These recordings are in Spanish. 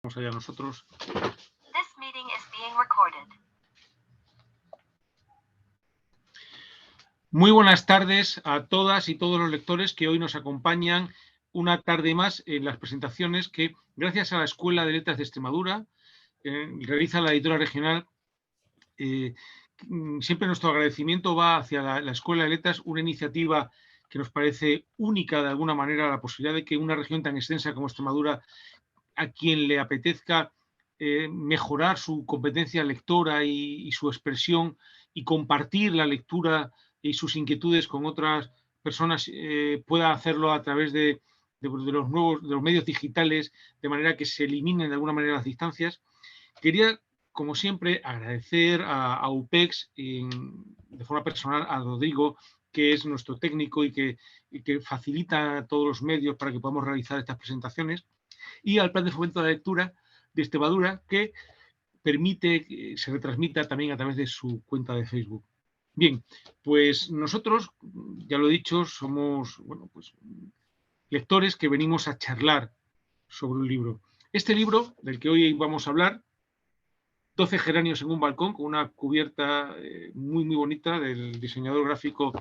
Vamos allá nosotros. This meeting is being recorded. Muy buenas tardes a todas y todos los lectores que hoy nos acompañan una tarde más en las presentaciones que, gracias a la Escuela de Letras de Extremadura, realiza la editora regional. Siempre nuestro agradecimiento va hacia la Escuela de Letras, una iniciativa que nos parece única de alguna manera, la posibilidad de que una región tan extensa como Extremadura, a quien le apetezca mejorar su competencia lectora y su expresión y compartir la lectura y sus inquietudes con otras personas, pueda hacerlo a través de los medios digitales, de manera que se eliminen de alguna manera las distancias. Quería, como siempre, agradecer a UPEX de forma personal a Rodrigo, que es nuestro técnico y que facilita todos los medios para que podamos realizar estas presentaciones, y al Plan de Fomento de la Lectura de Extremadura, que permite que se retransmita también a través de su cuenta de Facebook. Bien, pues nosotros, ya lo he dicho, somos lectores que venimos a charlar sobre un libro. Este libro, del que hoy vamos a hablar, 12 geranios en un balcón, con una cubierta muy bonita del diseñador gráfico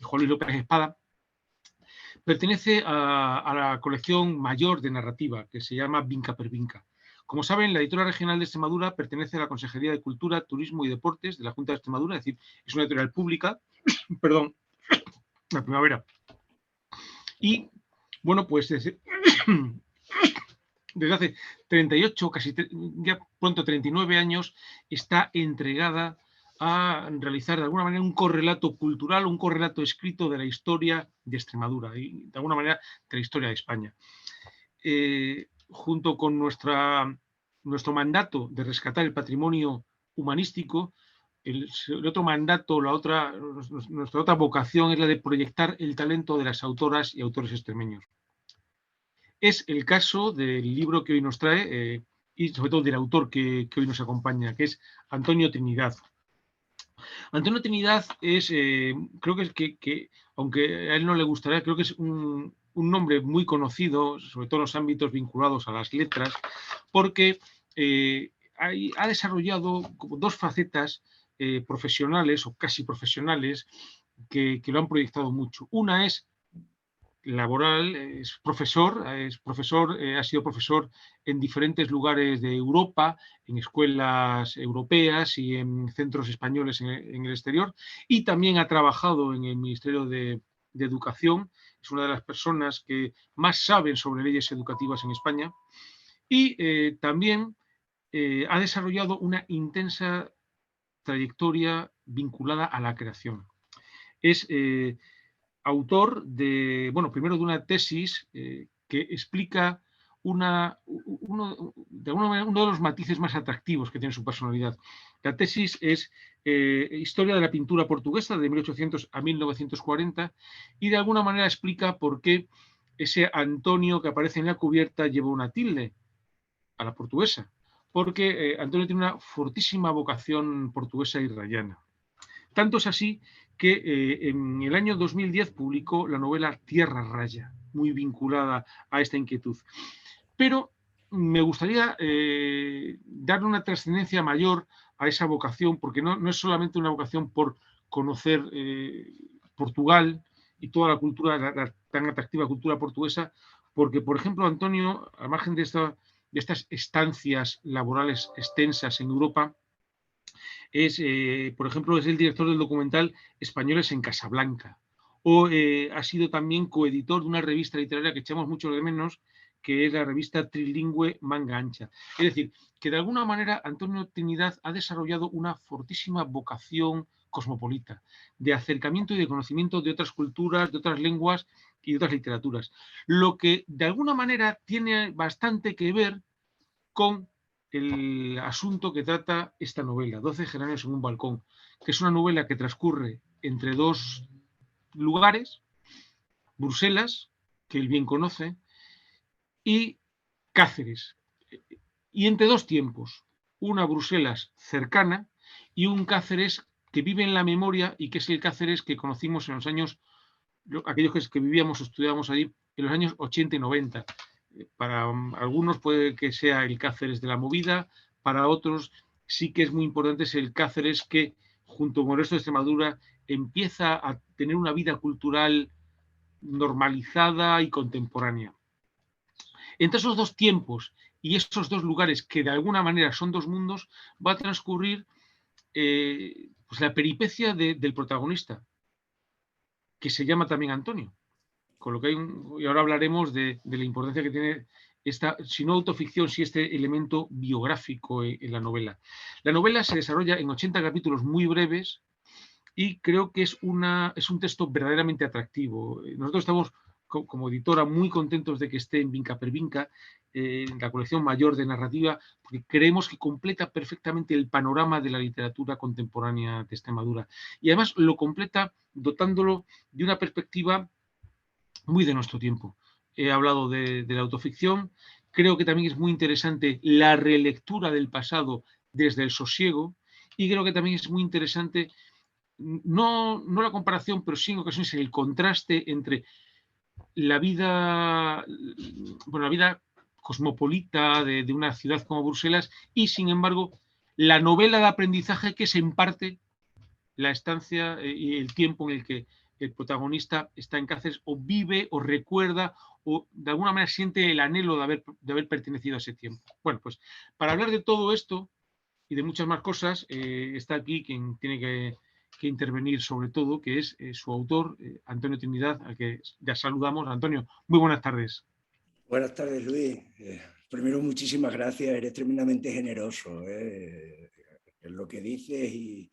Juan Luis López Espada, pertenece a la colección mayor de narrativa, que se llama Vinca per Vinca. Como saben, la editorial regional de Extremadura pertenece a la Consejería de Cultura, Turismo y Deportes de la Junta de Extremadura, es decir, es una editorial pública, perdón, la primavera. Y, bueno, pues desde hace 38, casi ya pronto 39 años, está entregada a realizar de alguna manera un correlato cultural, un correlato escrito de la historia de Extremadura y de alguna manera de la historia de España. Junto con nuestro mandato de rescatar el patrimonio humanístico, el otro mandato, nuestra otra vocación es la de proyectar el talento de las autoras y autores extremeños. Es el caso del libro que hoy nos trae y sobre todo del autor que hoy nos acompaña, que es Antonio Trinidad. Antonio Trinidad es, creo que aunque a él no le gustaría, creo que es un nombre muy conocido, sobre todo en los ámbitos vinculados a las letras, porque ha desarrollado como dos facetas profesionales o casi profesionales que lo han proyectado mucho. Una es laboral, es profesor, ha sido profesor en diferentes lugares de Europa, en escuelas europeas y en centros españoles en el exterior, y también ha trabajado en el Ministerio de Educación. Es una de las personas que más saben sobre leyes educativas en España, y también ha desarrollado una intensa trayectoria vinculada a la creación. Es autor primero de una tesis que explica uno de los matices más atractivos que tiene su personalidad. La tesis es Historia de la pintura portuguesa de 1800 a 1940 y de alguna manera explica por qué ese Antonio que aparece en la cubierta lleva una tilde a la portuguesa, porque Antonio tiene una fortísima vocación portuguesa y rayana. Tanto es así que en el año 2010 publicó la novela Tierra Raya, muy vinculada a esta inquietud. Pero me gustaría darle una trascendencia mayor a esa vocación, porque no es solamente una vocación por conocer Portugal y toda la cultura, la tan atractiva cultura portuguesa, porque, por ejemplo, Antonio, al margen de estas estancias laborales extensas en Europa, por ejemplo, es el director del documental Españoles en Casablanca, o ha sido también coeditor de una revista literaria que echamos mucho de menos, que es la revista trilingüe Manga Ancha. Es decir, que de alguna manera Antonio Trinidad ha desarrollado una fortísima vocación cosmopolita, de acercamiento y de conocimiento de otras culturas, de otras lenguas y de otras literaturas, lo que de alguna manera tiene bastante que ver con el asunto que trata esta novela, 12 geranios en un balcón, que es una novela que transcurre entre dos lugares, Bruselas, que él bien conoce, y Cáceres, y entre dos tiempos, una Bruselas cercana y un Cáceres que vive en la memoria y que es el Cáceres que conocimos en los años, aquellos que vivíamos o estudiábamos allí, en los años 80 y 90. Para algunos puede que sea el Cáceres de la movida, para otros sí que es muy importante, es el Cáceres que, junto con el resto de Extremadura, empieza a tener una vida cultural normalizada y contemporánea. Entre esos dos tiempos y esos dos lugares, que de alguna manera son dos mundos, va a transcurrir pues la peripecia del protagonista, que se llama también Antonio. Con lo que y ahora hablaremos de la importancia que tiene esta, si no autoficción, si este elemento biográfico en la novela. La novela se desarrolla en 80 capítulos muy breves y creo que es un texto verdaderamente atractivo. Nosotros estamos, como editora, muy contentos de que esté en Vinca per Vinca, en la colección mayor de narrativa, porque creemos que completa perfectamente el panorama de la literatura contemporánea de Extremadura. Y además lo completa dotándolo de una perspectiva muy de nuestro tiempo. He hablado de la autoficción, creo que también es muy interesante la relectura del pasado desde el sosiego, y creo que también es muy interesante, no la comparación, pero sí en ocasiones el contraste entre la vida, bueno, la vida cosmopolita de una ciudad como Bruselas y, sin embargo, la novela de aprendizaje que se imparte la estancia y el tiempo en el que el protagonista está en Cáceres o vive o recuerda o de alguna manera siente el anhelo de haber pertenecido a ese tiempo. Bueno, pues para hablar de todo esto y de muchas más cosas, está aquí quien tiene que intervenir sobre todo, que es su autor, Antonio Trinidad, al que ya saludamos. Antonio, muy buenas tardes. Buenas tardes, Luis. Primero, muchísimas gracias, eres tremendamente generoso en lo que dices y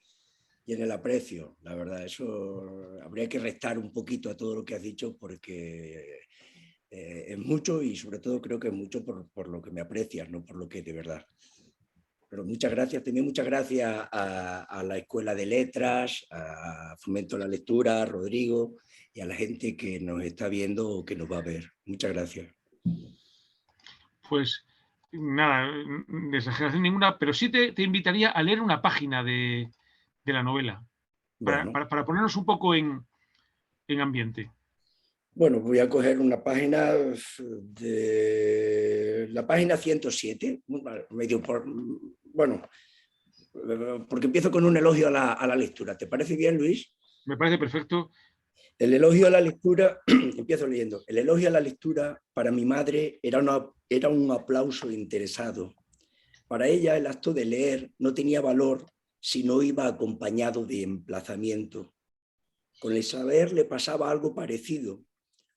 en el aprecio. La verdad, eso habría que restar un poquito a todo lo que has dicho porque es mucho y sobre todo creo que es mucho por lo que me aprecias, no por lo que de verdad. Pero muchas gracias, también muchas gracias a la Escuela de Letras, a Fomento la Lectura, a Rodrigo y a la gente que nos está viendo o que nos va a ver. Muchas gracias. Pues nada, de exageración ninguna, pero sí te invitaría a leer una página de la novela, Bueno. para ponernos un poco en ambiente. Bueno, voy a coger una página de la página 107, medio bueno, porque empiezo con un elogio a la lectura. ¿Te parece bien, Luis? Me parece perfecto. El elogio a la lectura, empiezo leyendo. El elogio a la lectura para mi madre era un aplauso interesado. Para ella el acto de leer no tenía valor si no iba acompañado de emplazamiento. Con el saber le pasaba algo parecido.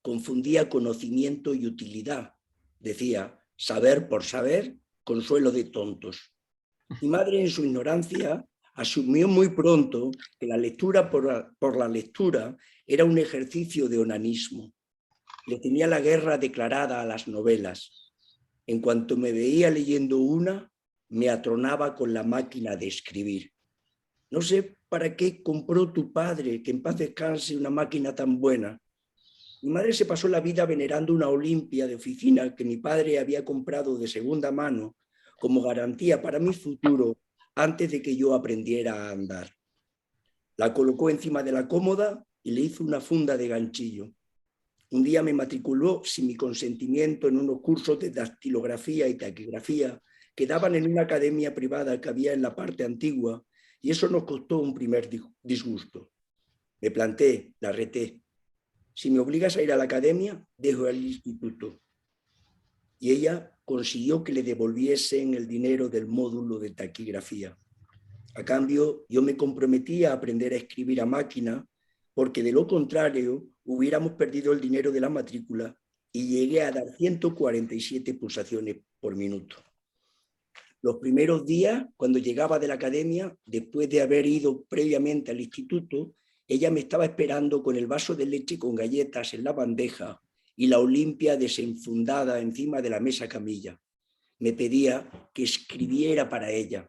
Confundía conocimiento y utilidad. Decía, saber por saber, consuelo de tontos. Mi madre, en su ignorancia, asumió muy pronto que la lectura por la lectura era un ejercicio de onanismo. Le tenía la guerra declarada a las novelas. En cuanto me veía leyendo una, me atronaba con la máquina de escribir. No sé para qué compró tu padre, que en paz descanse, una máquina tan buena. Mi madre se pasó la vida venerando una Olimpia de oficina que mi padre había comprado de segunda mano como garantía para mi futuro antes de que yo aprendiera a andar. La colocó encima de la cómoda y le hizo una funda de ganchillo. Un día me matriculó sin mi consentimiento en unos cursos de dactilografía y taquigrafía que daban en una academia privada que había en la parte antigua, y eso nos costó un primer disgusto. Me planté, la reté. Si me obligas a ir a la academia, dejo el instituto. Y ella consiguió que le devolviesen el dinero del módulo de taquigrafía. A cambio, yo me comprometí a aprender a escribir a máquina, porque de lo contrario hubiéramos perdido el dinero de la matrícula, y llegué a dar 147 pulsaciones por minuto. Los primeros días, cuando llegaba de la academia, después de haber ido previamente al instituto, ella me estaba esperando con el vaso de leche con galletas en la bandeja y la Olimpia desenfundada encima de la mesa camilla. Me pedía que escribiera para ella.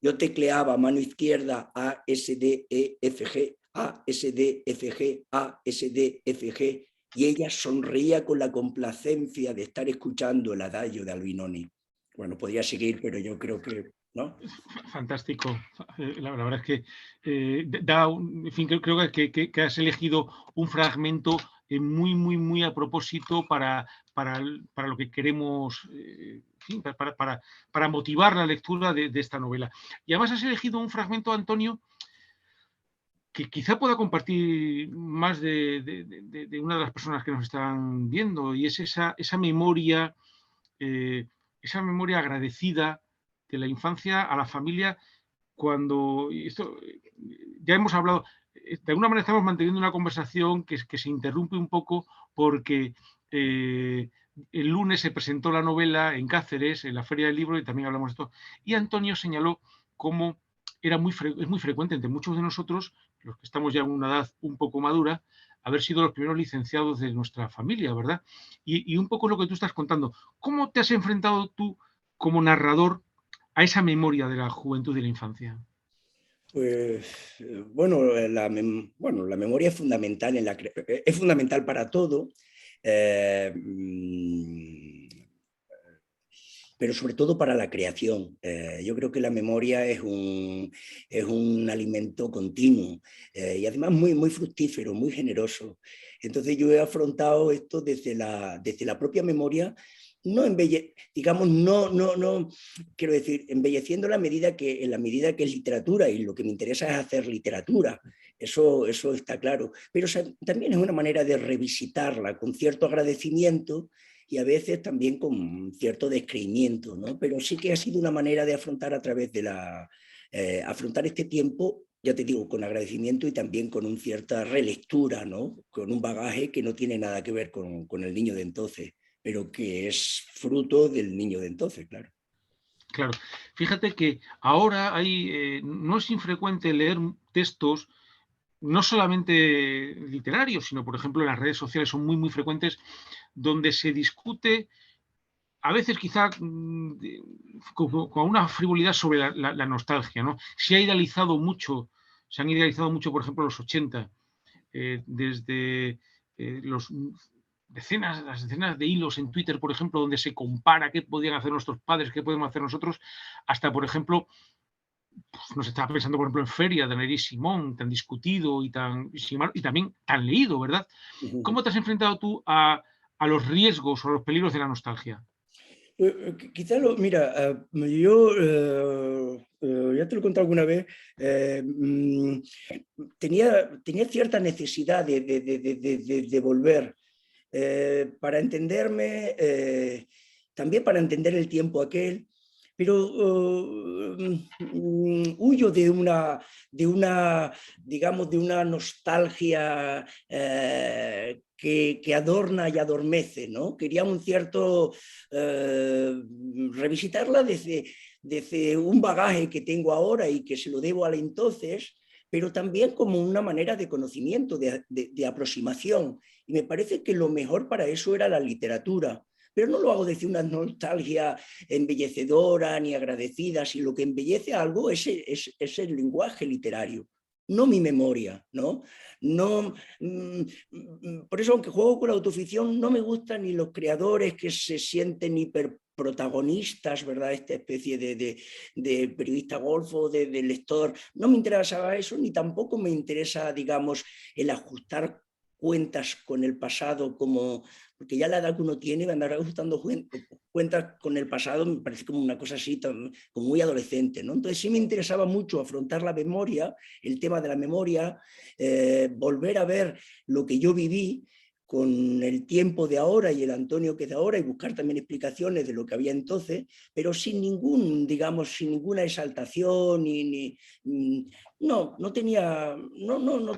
Yo tecleaba a mano izquierda A, S, D, E, F, G, A, S, D, F, G, A, S, D, F, G, y ella sonreía con la complacencia de estar escuchando el adagio de Albinoni. Bueno, podría seguir, pero yo creo que, ¿no? Fantástico. La verdad es que en fin, creo que has elegido un fragmento muy, muy, muy a propósito para lo que queremos, en fin, para motivar la lectura de esta novela. Y además has elegido un fragmento, Antonio, que quizá pueda compartir más de una de las personas que nos están viendo, y es esa memoria agradecida de la infancia a la familia, cuando esto ya hemos hablado, de alguna manera estamos manteniendo una conversación que se interrumpe un poco porque el lunes se presentó la novela en Cáceres, en la Feria del Libro, y también hablamos de esto, y Antonio señaló cómo es muy frecuente entre muchos de nosotros, los que estamos ya en una edad un poco madura, haber sido los primeros licenciados de nuestra familia, ¿verdad? Y un poco lo que tú estás contando. ¿Cómo te has enfrentado tú como narrador a esa memoria de la juventud y la infancia? Pues bueno, bueno, la memoria es fundamental, es fundamental para todo, eh, pero sobre todo para la creación. Yo creo que la memoria es un alimento continuo y además muy, muy fructífero, muy generoso. Entonces yo he afrontado esto desde la propia memoria, no digamos, no, quiero decir, embelleciendo en la medida que es literatura, y lo que me interesa es hacer literatura, eso está claro, pero también es una manera de revisitarla con cierto agradecimiento y a veces también con cierto descreimiento, ¿no? Pero sí que ha sido una manera de afrontar a través de afrontar este tiempo, ya te digo, con agradecimiento y también con una cierta relectura, ¿no? Con un bagaje que no tiene nada que ver con el niño de entonces, pero que es fruto del niño de entonces, claro. Claro, fíjate que ahora no es infrecuente leer textos no solamente literarios, sino, por ejemplo, en las redes sociales son muy, muy frecuentes, donde se discute, a veces quizá con una frivolidad sobre la nostalgia, ¿no? Se han idealizado mucho, por ejemplo, los 80, desde las decenas de hilos en Twitter, por ejemplo, donde se compara qué podían hacer nuestros padres, qué podemos hacer nosotros, hasta, por ejemplo, pues, nos estaba pensando, por ejemplo, en Feria de Nery Simón, tan discutido y también tan leído, ¿verdad? ¿Cómo te has enfrentado tú a los riesgos o los peligros de la nostalgia? Quizá mira, yo ya te lo he contado alguna vez, tenía cierta necesidad de volver para entenderme, también para entender el tiempo aquel, pero huyo digamos, de una nostalgia que adorna y adormece, ¿no? Quería un cierto, revisitarla desde un bagaje que tengo ahora y que se lo debo al entonces, pero también como una manera de conocimiento, de aproximación. Y me parece que lo mejor para eso era la literatura. Pero no lo hago desde una nostalgia embellecedora ni agradecida, si lo que embellece algo es el lenguaje literario, no mi memoria, ¿no? No, por eso, aunque juego con la autoficción, no me gustan ni los creadores que se sienten hiperprotagonistas, ¿verdad? Esta especie de periodista golfo, de lector. No me interesaba eso, ni tampoco me interesa, digamos, el ajustar cuentas con el pasado, porque ya la edad que uno tiene, andar ajustando cuentas con el pasado me parece como una cosa así, como muy adolescente, ¿no? Entonces sí me interesaba mucho afrontar la memoria, el tema de la memoria, volver a ver lo que yo viví con el tiempo de ahora y el Antonio que es de ahora, y buscar también explicaciones de lo que había entonces, pero sin sin ninguna exaltación, no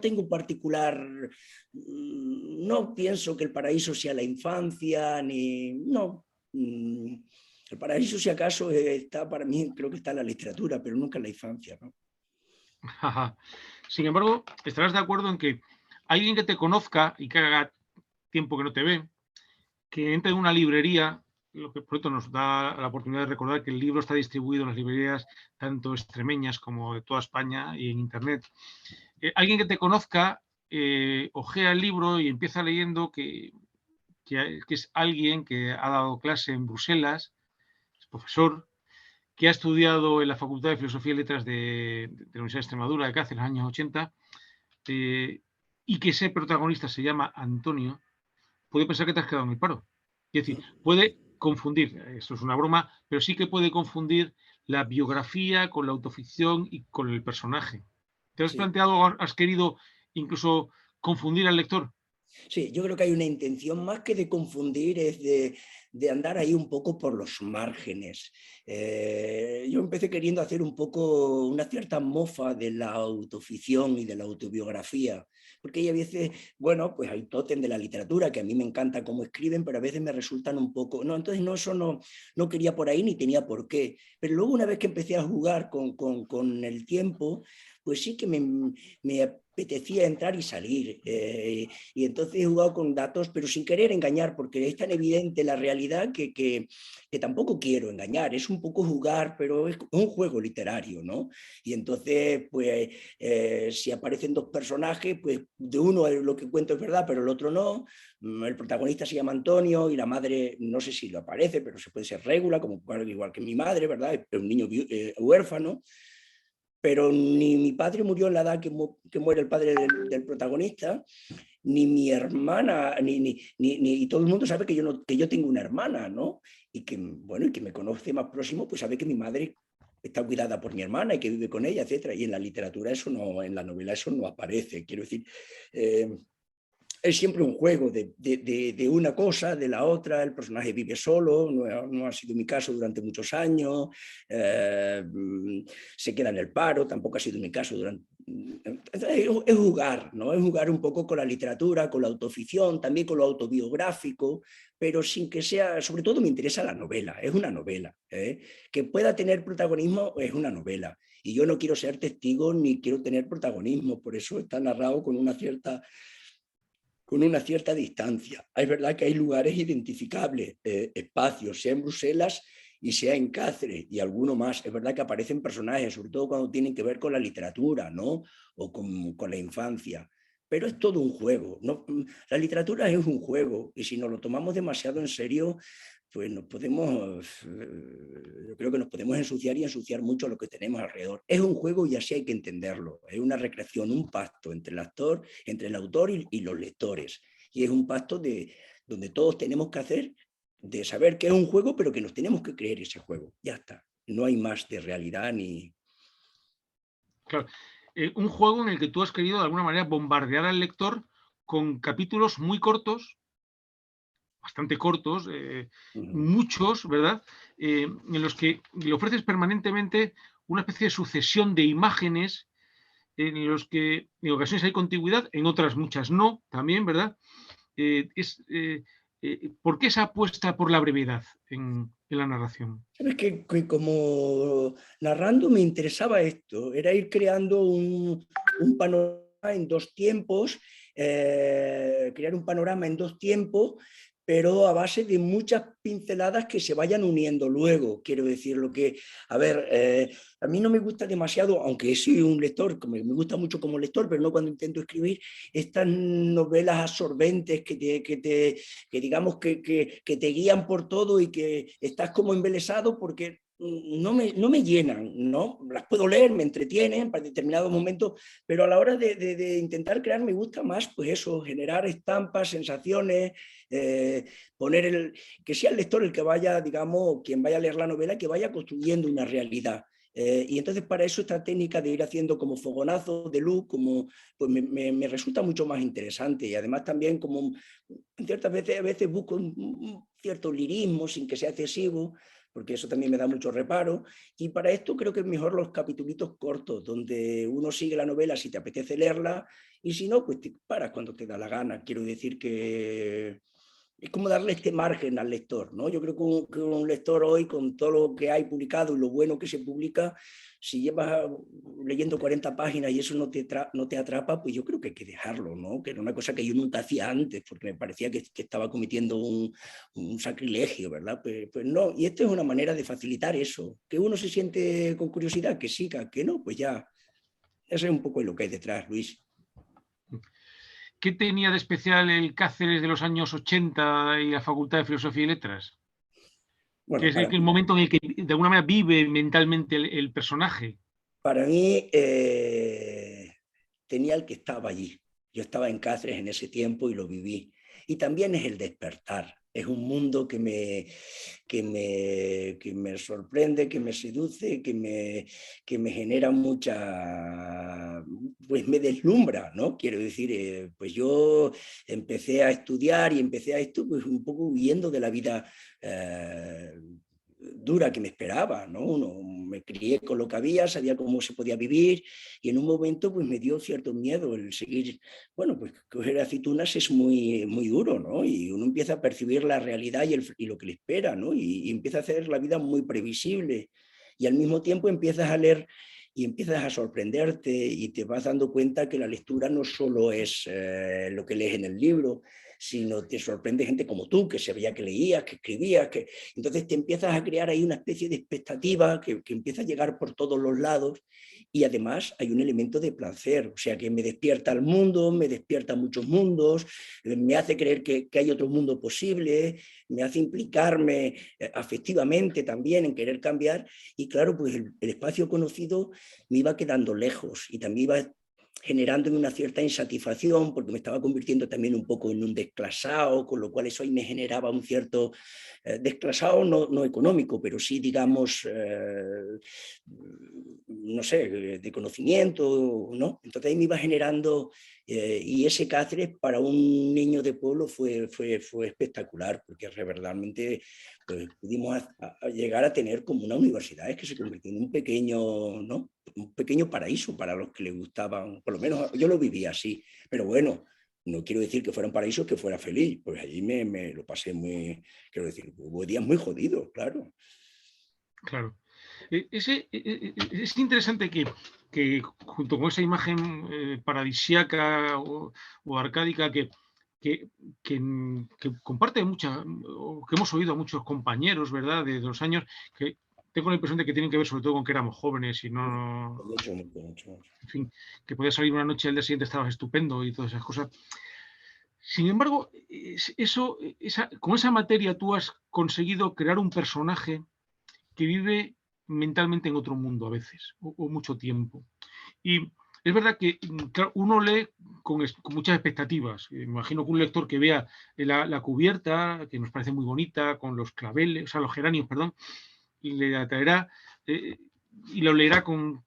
tengo particular, no pienso que el paraíso sea la infancia, no. El paraíso, si acaso, está para mí, creo que está en la literatura, pero nunca en la infancia, ¿no? Sin embargo, estarás de acuerdo en que alguien que te conozca y que haga tiempo que no te ve, que entre en una librería, lo que pronto nos da la oportunidad de recordar que el libro está distribuido en las librerías tanto extremeñas como de toda España y en Internet. Alguien que te conozca, ojea el libro y empieza leyendo que es alguien que ha dado clase en Bruselas, es profesor, que ha estudiado en la Facultad de Filosofía y Letras de la Universidad de Extremadura de Cáceres en los años 80, y que ese protagonista se llama Antonio, puede pensar que te has quedado en el paro. Es decir, puede confundir, eso es una broma, pero sí que puede confundir la biografía con la autoficción y con el personaje. ¿Te has Sí. planteado, has querido incluso confundir al lector? Sí, yo creo que hay una intención más que de confundir, es de andar ahí un poco por los márgenes. Yo empecé queriendo hacer un poco una cierta mofa de la autoficción y de la autobiografía, porque hay a veces, bueno, pues hay tótem de la literatura, que a mí me encanta cómo escriben, pero a veces me resultan un poco, no, entonces no, eso no quería por ahí ni tenía por qué. Pero luego una vez que empecé a jugar con el tiempo, pues sí que me apetecía entrar y salir. Y entonces he jugado con datos, pero sin querer engañar, porque es tan evidente la realidad que tampoco quiero engañar. Es un poco jugar, pero es un juego literario, ¿no? Y entonces, pues, si aparecen dos personajes, pues de uno lo que cuento es verdad, pero el otro no. El protagonista se llama Antonio y la madre, no sé si lo aparece, pero se puede ser Régula, como igual que mi madre, ¿verdad? Es un niño huérfano. Pero ni mi padre murió en la edad que muere el padre del protagonista, ni mi hermana, y todo el mundo sabe que yo tengo una hermana, ¿no? Y que, bueno, y que me conoce más próximo, pues sabe que mi madre está cuidada por mi hermana y que vive con ella, etcétera. Y en la literatura eso no, en la novela eso no aparece. Quiero decir, es siempre un juego de una cosa, de la otra. El personaje vive solo, no ha sido mi caso durante muchos años, se queda en el paro, tampoco ha sido mi caso durante... Es jugar, ¿no? Es jugar un poco con la literatura, con la autoficción, también con lo autobiográfico, pero sin que sea... Sobre todo me interesa la novela, es una novela. Que pueda tener protagonismo es una novela. Y yo no quiero ser testigo ni quiero tener protagonismo, por eso está narrado con una cierta distancia. Es verdad que hay lugares identificables, espacios, sea en Bruselas y sea en Cáceres y alguno más. Es verdad que aparecen personajes, sobre todo cuando tienen que ver con la literatura, ¿no? O con la infancia. Pero es todo un juego, ¿no? La literatura es un juego y si nos lo tomamos demasiado en serio, pues yo creo que nos podemos ensuciar y ensuciar mucho lo que tenemos alrededor. Es un juego y así hay que entenderlo. Es una recreación, un pacto entre el autor y los lectores. Y es un pacto donde todos tenemos que hacer, de saber que es un juego, pero que nos tenemos que creer ese juego. Ya está. No hay más de realidad ni... Claro. Un juego en el que tú has querido de alguna manera bombardear al lector con capítulos muy cortos, bastante cortos, muchos, ¿verdad? En los que le ofreces permanentemente una especie de sucesión de imágenes en los que en ocasiones hay continuidad, en otras muchas no, también, ¿verdad? ¿Por qué esa apuesta por la brevedad en la narración? Sabes que como narrando me interesaba esto, era ir creando un panorama en dos tiempos, crear un panorama en dos tiempos, pero a base de muchas pinceladas que se vayan uniendo luego. Quiero decir, a ver, a mí no me gusta demasiado, aunque soy un lector, me gusta mucho como lector, pero no cuando intento escribir, estas novelas absorbentes que digamos que te guían por todo y que estás como embelesado porque no me llenan, ¿no? Las puedo leer, me entretienen para determinados momentos, pero a la hora de intentar crear me gusta más, pues eso, generar estampas, sensaciones, que sea el lector el que vaya, digamos, quien vaya a leer la novela, que vaya construyendo una realidad. Y entonces para eso esta técnica de ir haciendo como fogonazos de luz, pues me resulta mucho más interesante y además también como ciertas veces, a veces busco un cierto lirismo sin que sea excesivo, porque eso también me da mucho reparo, y para esto creo que es mejor los capitulitos cortos, donde uno sigue la novela si te apetece leerla, y si no, pues te paras cuando te da la gana. Quiero decir que es como darle este margen al lector, ¿no? Yo creo que un lector hoy, con todo lo que hay publicado y lo bueno que se publica, si llevas leyendo 40 páginas y eso no te atrapa, pues yo creo que hay que dejarlo, ¿no? Que era una cosa que yo nunca hacía antes, porque me parecía que estaba cometiendo un sacrilegio, ¿verdad? Pues no, y esta es una manera de facilitar eso, que uno se siente con curiosidad, que siga, que no, pues ya, eso es un poco lo que hay detrás, Luis. ¿Qué tenía de especial el Cáceres de los años 80 y la Facultad de Filosofía y Letras? Que Bueno, es el momento en el que de alguna manera vive mentalmente el personaje. para mí tenía el que estaba allí. Yo estaba en Cáceres en ese tiempo y lo viví. Y también es el despertar. Es un mundo que me sorprende, que me seduce, que me genera mucha, pues me deslumbra, ¿no? Quiero decir, pues yo empecé a estudiar y empecé a esto pues un poco huyendo de la vida dura que me esperaba, ¿no? Me crié con lo que había, sabía cómo se podía vivir y en un momento pues me dio cierto miedo el seguir, bueno, pues coger aceitunas es muy, muy duro, ¿no? Y uno empieza a percibir la realidad y lo que le espera, ¿no? Y empieza a hacer la vida muy previsible y al mismo tiempo empiezas a leer y empiezas a sorprenderte y te vas dando cuenta que la lectura no solo es lo que lees en el libro, sino te sorprende gente como tú, que sabía que leías, que escribías, que... entonces te empiezas a crear ahí una especie de expectativa que empieza a llegar por todos los lados y además hay un elemento de placer, o sea que me despierta el mundo, me despierta muchos mundos, me hace creer que hay otro mundo posible, me hace implicarme afectivamente también en querer cambiar y claro, pues el espacio conocido me iba quedando lejos y también iba generándome una cierta insatisfacción porque me estaba convirtiendo también un poco en un desclasado, con lo cual eso ahí me generaba un cierto desclasado, no económico, pero sí, digamos, no sé, de conocimiento, ¿no? Entonces ahí me iba generando, y ese Cáceres para un niño de pueblo fue espectacular, porque verdaderamente pues, pudimos a llegar a tener como una universidad, es que se convirtió en un pequeño, ¿no? Un pequeño paraíso para los que les gustaban, por lo menos yo lo vivía así, pero bueno, no quiero decir que fuera un paraíso, que fuera feliz, pues allí me lo pasé muy, quiero decir, hubo días muy jodidos, claro. Claro. Es interesante que junto con esa imagen paradisíaca o arcádica que, que comparte mucha, o que hemos oído a muchos compañeros, ¿verdad?, de los años, que tengo la impresión de que tienen que ver sobre todo con que éramos jóvenes y no, Mucho, mucho, mucho. en fin, que podías salir una noche y al día siguiente estabas estupendo y todas esas cosas. Sin embargo, con esa materia tú has conseguido crear un personaje que vive mentalmente en otro mundo a veces, o mucho tiempo. Y es verdad que claro, uno lee con muchas expectativas. Imagino que un lector que vea la cubierta, que nos parece muy bonita, con los claveles, o sea, los geranios, perdón, y le atraerá eh, y lo leerá con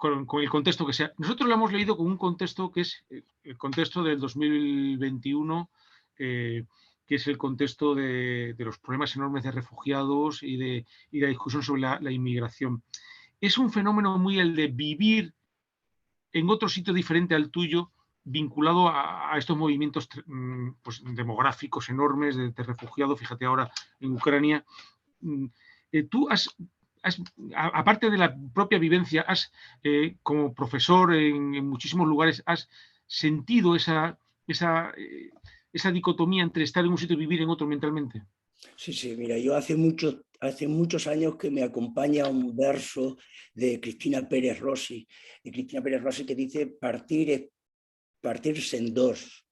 el contexto que sea. Nosotros lo hemos leído con un contexto que es el contexto del 2021, que es el contexto de los problemas enormes de refugiados y la discusión sobre la inmigración. Es un fenómeno muy el de vivir en otro sitio diferente al tuyo, vinculado a estos movimientos pues, demográficos enormes de refugiados. Fíjate ahora en Ucrania. Tú aparte de la propia vivencia, como profesor en muchísimos lugares, has sentido esa dicotomía entre estar en un sitio y vivir en otro mentalmente. Sí, sí, mira, yo hace muchos años que me acompaña un verso de Cristina Pérez Rossi, que dice partir es partirse en dos.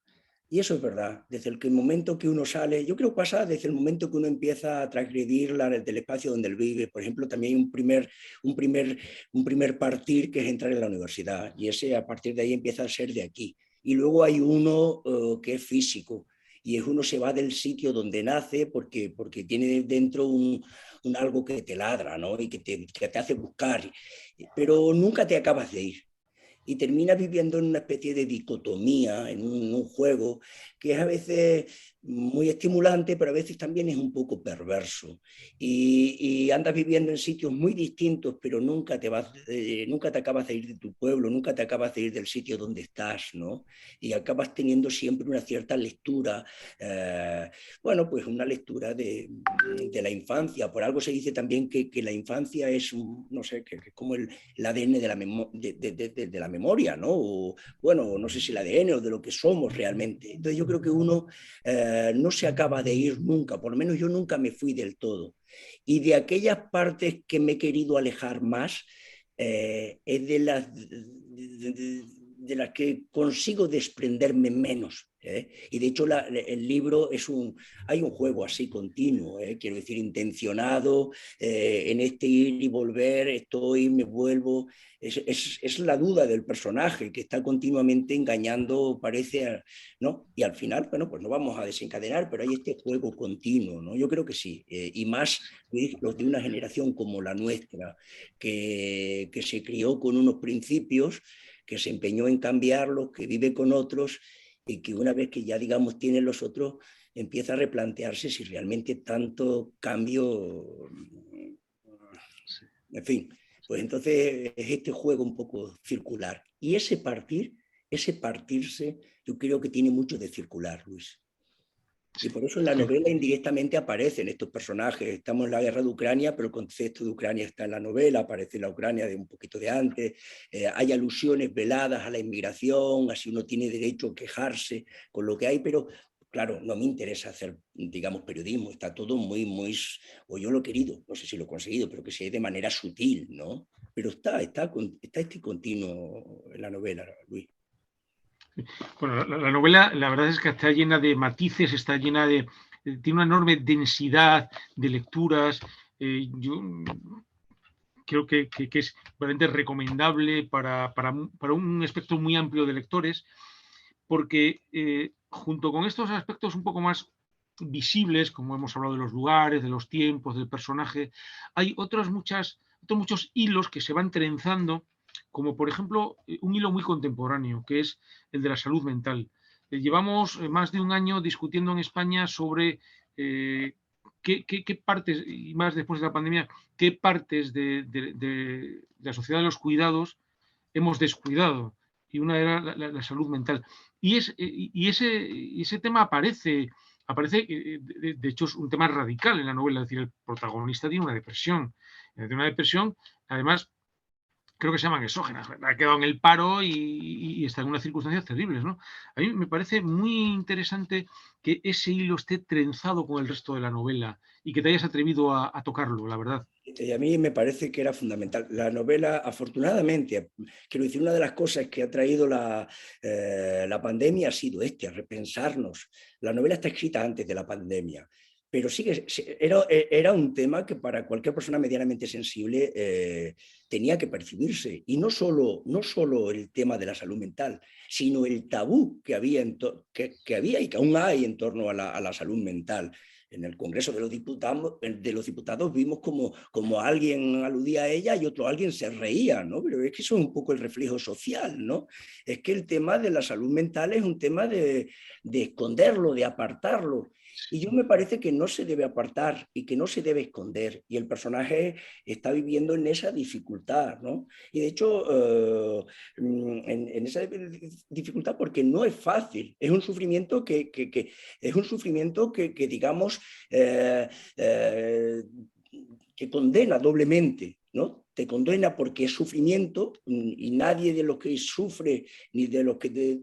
Y eso es verdad, desde el momento que uno sale, yo creo que pasa desde el momento que uno empieza a transgredir del espacio donde él vive. Por ejemplo, también hay un primer partir que es entrar en la universidad y ese a partir de ahí empieza a ser de aquí. Y luego hay uno que es físico y es uno se va del sitio donde nace porque tiene dentro un algo que te ladra, ¿no? Y que te hace buscar, pero nunca te acabas de ir y terminas viviendo en una especie de dicotomía, en un juego que es a veces muy estimulante, pero a veces también es un poco perverso. Y andas viviendo en sitios muy distintos, pero nunca te acabas de ir de tu pueblo, nunca te acabas de ir del sitio donde estás, ¿no? Y acabas teniendo siempre una cierta lectura, bueno, pues una lectura de la infancia. Por algo se dice también que la infancia es, no sé, que es como el ADN de la memoria, ¿no? O, bueno, no sé si el ADN o de lo que somos realmente. Entonces yo creo que uno no se acaba de ir nunca, por lo menos yo nunca me fui del todo. Y de aquellas partes que me he querido alejar más, es de las que consigo desprenderme menos. Y de hecho el libro hay un juego así continuo, quiero decir, intencionado, en este ir y volver, estoy, me vuelvo. Es la duda del personaje que está continuamente engañando, parece, ¿no? Y al final, bueno, pues no vamos a desencadenar, pero hay este juego continuo, ¿no? Yo creo que sí, y más los de una generación como la nuestra, que se crió con unos principios, que se empeñó en cambiarlos, que vive con otros, y que una vez que ya, digamos, tiene los otros, empieza a replantearse si realmente tanto cambio, en fin, pues entonces es este juego un poco circular. Y ese partirse, yo creo que tiene mucho de circular, Luis. Y por eso en la novela indirectamente aparecen estos personajes. Estamos en la guerra de Ucrania, pero el concepto de Ucrania está en la novela, aparece la Ucrania de un poquito de antes. Hay alusiones veladas a la inmigración, así uno tiene derecho a quejarse con lo que hay, pero claro, no me interesa hacer, digamos, periodismo. Está todo muy, o yo lo he querido, no sé si lo he conseguido, pero que sea de manera sutil, ¿no? Pero está este continuo en la novela, Luis. Bueno, la novela, la verdad es que está llena de matices, está llena tiene una enorme densidad de lecturas. Yo creo que es realmente recomendable para un espectro muy amplio de lectores, porque junto con estos aspectos un poco más visibles, como hemos hablado de los lugares, de los tiempos, del personaje, hay otros muchos hilos que se van trenzando, como por ejemplo un hilo muy contemporáneo, que es el de la salud mental. Llevamos más de un año discutiendo en España sobre qué partes, y más después de la pandemia, qué partes de la sociedad de los cuidados hemos descuidado. Y una era la salud mental. Y ese tema aparece de hecho es un tema radical en la novela, es decir, el protagonista tiene una depresión, además creo que se llaman exógenas, ha quedado en el paro y está en unas circunstancias terribles, ¿no? A mí me parece muy interesante que ese hilo esté trenzado con el resto de la novela y que te hayas atrevido a tocarlo, la verdad. Y a mí me parece que era fundamental. La novela, afortunadamente, quiero decir, una de las cosas que ha traído la pandemia ha sido a repensarnos. La novela está escrita antes de la pandemia, pero era un tema que para cualquier persona medianamente sensible tenía que percibirse. Y no solo el tema de la salud mental, sino el tabú que había, que había y que aún hay en torno a la salud mental. En el Congreso de los Diputados vimos como alguien aludía a ella y alguien se reía, ¿no? Pero es que eso es un poco el reflejo social, ¿no? Es que el tema de la salud mental es un tema de esconderlo, de apartarlo. Y yo me parece que no se debe apartar y que no se debe esconder. Y el personaje está viviendo en esa dificultad, ¿no? Y de hecho, en esa dificultad, porque no es fácil, es un sufrimiento que digamos, que condena doblemente, ¿no? Te condena porque es sufrimiento y nadie de los que sufre ni de los que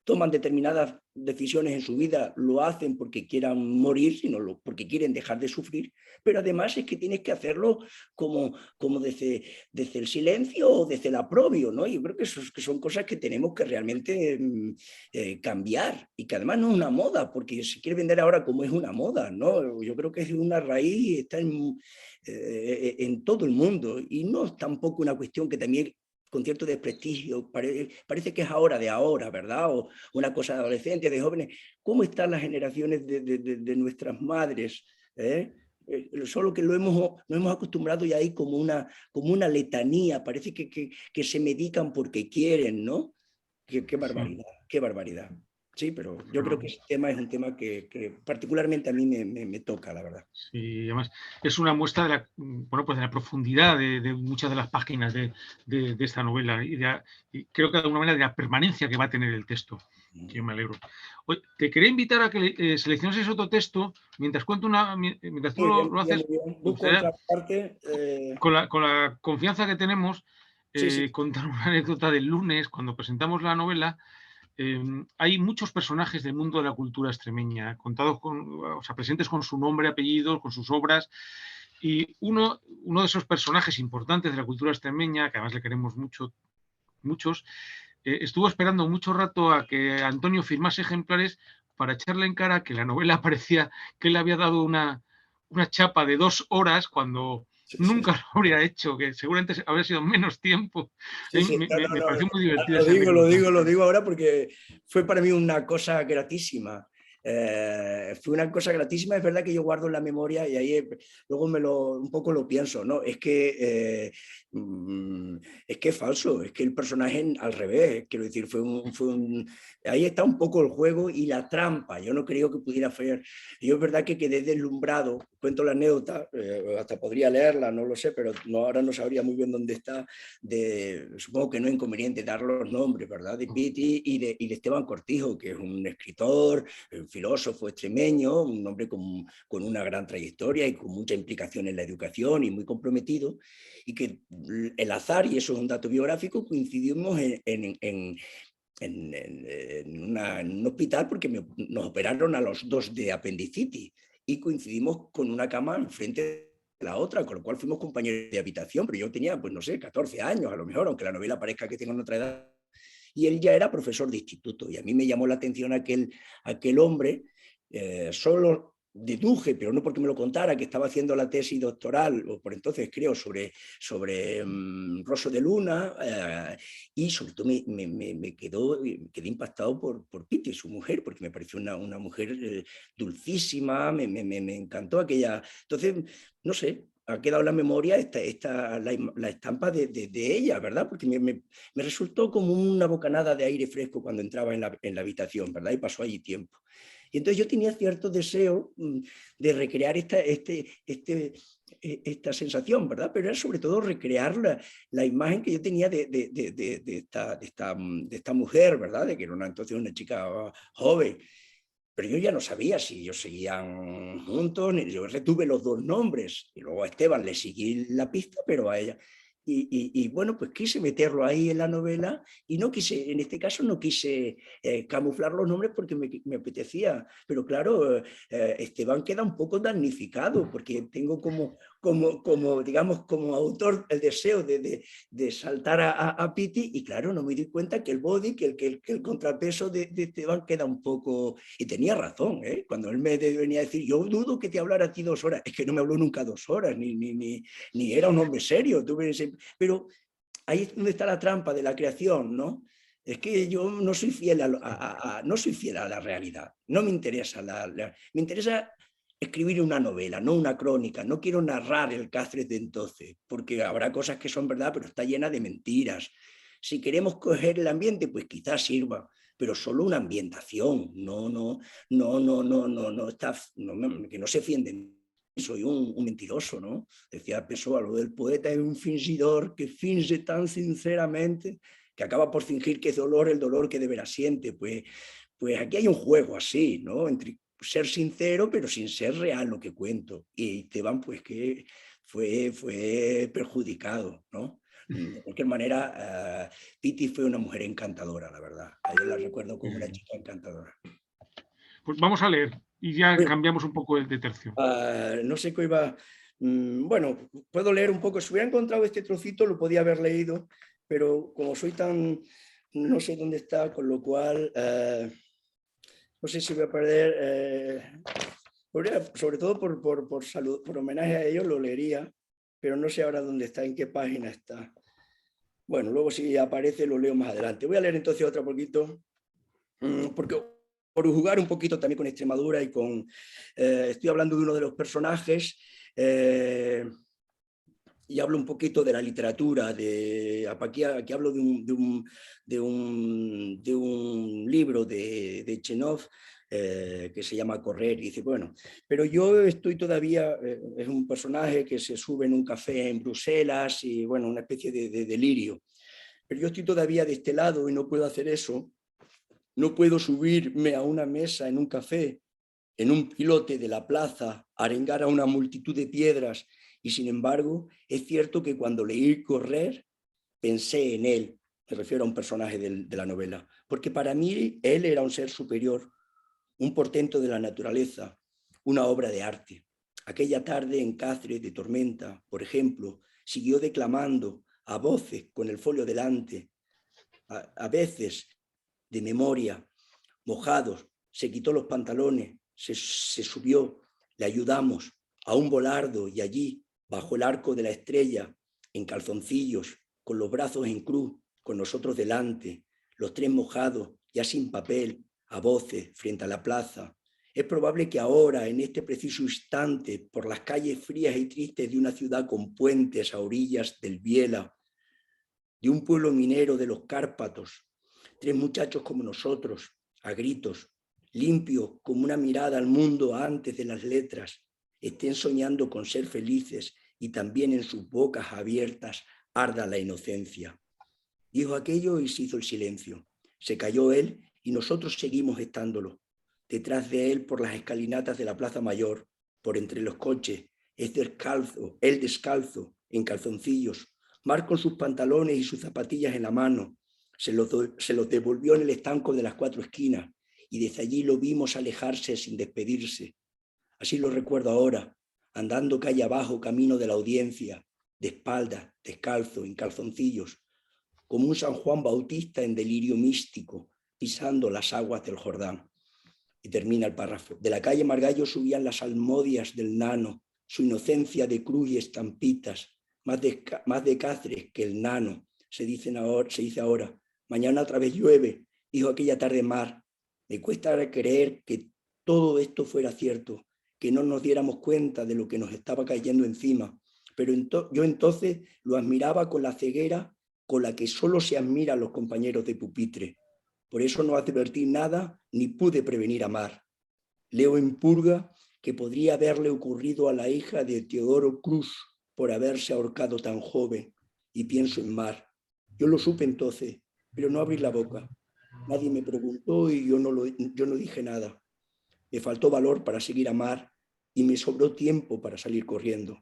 toman determinadas decisiones en su vida lo hacen porque quieran morir, sino porque quieren dejar de sufrir, pero además es que tienes que hacerlo como desde el silencio o desde el aprobio, ¿no? Yo creo que son cosas que tenemos que realmente cambiar y que además no es una moda, porque se quiere vender ahora como es una moda, ¿no? Yo creo que es una raíz, está en todo el mundo y no es tampoco una cuestión que también con cierto desprestigio, parece que es ahora de ahora, ¿verdad? O una cosa de adolescentes, de jóvenes. ¿Cómo están las generaciones de nuestras madres? Solo que nos hemos acostumbrado ya ahí como una letanía, parece que se medican porque quieren, ¿no? Qué barbaridad, qué barbaridad. Sí, pero yo creo que ese tema es un tema que particularmente a mí me toca, la verdad. Sí, además es una muestra de la profundidad de muchas de las páginas de esta novela y creo que de alguna manera de la permanencia que va a tener el texto, que yo me alegro. Oye, te quería invitar a que selecciones otro texto mientras mientras tú lo haces. Busco otra parte. Con la confianza que tenemos, Sí. contar una anécdota del lunes, cuando presentamos la novela. Hay muchos personajes del mundo de la cultura extremeña, contados presentes con su nombre, apellido, con sus obras, y uno de esos personajes importantes de la cultura extremeña, que además le queremos mucho, muchos, estuvo esperando mucho rato a que Antonio firmase ejemplares para echarle en cara que la novela parecía que él había dado una chapa de 2 horas cuando Sí, sí. nunca lo habría hecho, que seguramente habría sido menos tiempo. Sí, sí. No, Me no, no, pareció muy divertida lo esa digo, lo anécdota. digo, lo digo ahora porque fue para mí una cosa gratísima. Fue una cosa gratísima, es verdad que yo guardo en la memoria y ahí luego un poco lo pienso, ¿no? Es que es falso, es que el personaje al revés, quiero decir, ahí está un poco el juego y la trampa, yo no creo que pudiera hacer, yo es verdad que quedé deslumbrado, cuento la anécdota, hasta podría leerla, no lo sé, pero no, ahora no sabría muy bien dónde está, supongo que no es inconveniente dar los nombres, ¿verdad? De Pitti y de Esteban Cortijo, que es un escritor, un filósofo extremeño, un hombre con una gran trayectoria y con mucha implicación en la educación y muy comprometido, y que el azar, y eso es un dato biográfico, coincidimos en un hospital porque nos operaron a los dos de apendicitis y coincidimos con una cama enfrente de la otra, con lo cual fuimos compañeros de habitación, pero yo tenía, pues no sé, 14 años a lo mejor, aunque la novela parezca que tengo otra edad, y él ya era profesor de instituto, y a mí me llamó la atención aquel hombre, solo deduje, pero no porque me lo contara, que estaba haciendo la tesis doctoral, o por entonces creo, sobre Rosso de Luna, y sobre todo quedé impactado por Pitti, su mujer, porque me pareció una mujer dulcísima, me encantó aquella. Entonces, no sé, ha quedado en la memoria la estampa de ella, ¿verdad? Porque me resultó como una bocanada de aire fresco cuando entraba en la habitación, ¿verdad? Y pasó allí tiempo. Y entonces yo tenía cierto deseo de recrear esta sensación, ¿verdad? Pero era sobre todo recrear la imagen que yo tenía de esta mujer, ¿verdad? De que era entonces una chica joven. Pero yo ya no sabía si ellos seguían juntos, yo retuve los dos nombres, y luego a Esteban le seguí la pista, pero a ella. Y bueno, pues quise meterlo ahí en la novela y no quise, en este caso no quise camuflar los nombres porque me apetecía. Pero claro, Esteban queda un poco damnificado porque tengo digamos, como autor el deseo de saltar a Pitti y claro, no me di cuenta que el body, que el contrapeso de Esteban queda un poco... Y tenía razón, ¿eh? Cuando él me venía a decir, yo dudo que te hablara a ti 2 horas, es que no me habló nunca 2 horas, ni era un hombre serio. Pero ahí es donde está la trampa de la creación, ¿no? Es que yo no soy fiel no soy fiel a la realidad, no me interesa me interesa escribir una novela, no una crónica, no quiero narrar el Cáceres de entonces, porque habrá cosas que son verdad, pero está llena de mentiras. Si queremos coger el ambiente, pues quizás sirva, pero solo una ambientación, que no se fienden. Soy un mentiroso, ¿no? Decía Pessoa, lo del poeta es un fingidor que finge tan sinceramente que acaba por fingir que es dolor el dolor que de veras siente. Pues aquí hay un juego así, ¿no? Entre ser sincero, pero sin ser real lo que cuento. Y Esteban, pues que fue perjudicado, ¿no? De cualquier manera, Pitti fue una mujer encantadora, la verdad. A ella la recuerdo como una chica encantadora. Pues vamos a leer y ya Bueno, cambiamos un poco de tercio. no sé qué iba... Bueno, puedo leer un poco. Si hubiera encontrado este trocito, lo podía haber leído, pero como soy tan... No sé dónde está, con lo cual... no sé si voy a perder... sobre todo por homenaje a ellos lo leería, pero no sé ahora dónde está, en qué página está. Bueno, luego si aparece lo leo más adelante. Voy a leer entonces otro poquito, porque por jugar un poquito también con Extremadura y estoy hablando de uno de los personajes y hablo un poquito de la literatura. Aquí hablo de un libro de Chenov, que se llama Correr, y dice, bueno, pero yo estoy todavía, es un personaje que se sube en un café en Bruselas y bueno, una especie de delirio, pero yo estoy todavía de este lado y no puedo hacer eso, no puedo subirme a una mesa en un café, en un pilote de la plaza, arengar a una multitud de piedras, y sin embargo, es cierto que cuando leí Correr, pensé en él, me refiero a un personaje de la novela, porque para mí él era un ser superior, un portento de la naturaleza, una obra de arte. Aquella tarde en Cáceres de tormenta, por ejemplo, siguió declamando a voces con el folio delante. a veces de memoria, mojados, se quitó los pantalones, se subió, le ayudamos a un volardo y allí, bajo el arco de la estrella, en calzoncillos, con los brazos en cruz, con nosotros delante, los tres mojados, ya sin papel, a voces, frente a la plaza. Es probable que ahora, en este preciso instante, por las calles frías y tristes de una ciudad con puentes a orillas del Biela, de un pueblo minero de los Cárpatos, tres muchachos como nosotros, a gritos, limpios como una mirada al mundo antes de las letras, estén soñando con ser felices y también en sus bocas abiertas arda la inocencia. Dijo aquello y se hizo el silencio. Se calló él y nosotros seguimos estándolo. Detrás de él, por las escalinatas de la Plaza Mayor, por entre los coches, él descalzo, en calzoncillos, Mar con sus pantalones y sus zapatillas en la mano. Se los devolvió en el estanco de las 4 esquinas y desde allí lo vimos alejarse sin despedirse. Así lo recuerdo ahora, andando calle abajo, camino de la Audiencia, de espaldas, descalzo, en calzoncillos, como un San Juan Bautista en delirio místico, pisando las aguas del Jordán. Y termina el párrafo. De la calle Margallo subían las almodias del Nano, su inocencia de cruz y estampitas, más de Cáceres que el Nano, se dice ahora. Mañana otra vez llueve, dijo aquella tarde Mar. Me cuesta creer que todo esto fuera cierto, que no nos diéramos cuenta de lo que nos estaba cayendo encima. Pero yo entonces lo admiraba con la ceguera con la que solo se admira a los compañeros de pupitre. Por eso no advertí nada ni pude prevenir a Mar. Leo en purga que podría haberle ocurrido a la hija de Teodoro Cruz por haberse ahorcado tan joven, y pienso en Mar. Yo lo supe entonces, pero no abrí la boca. Nadie me preguntó y yo no dije nada. Me faltó valor para seguir a Mar y me sobró tiempo para salir corriendo.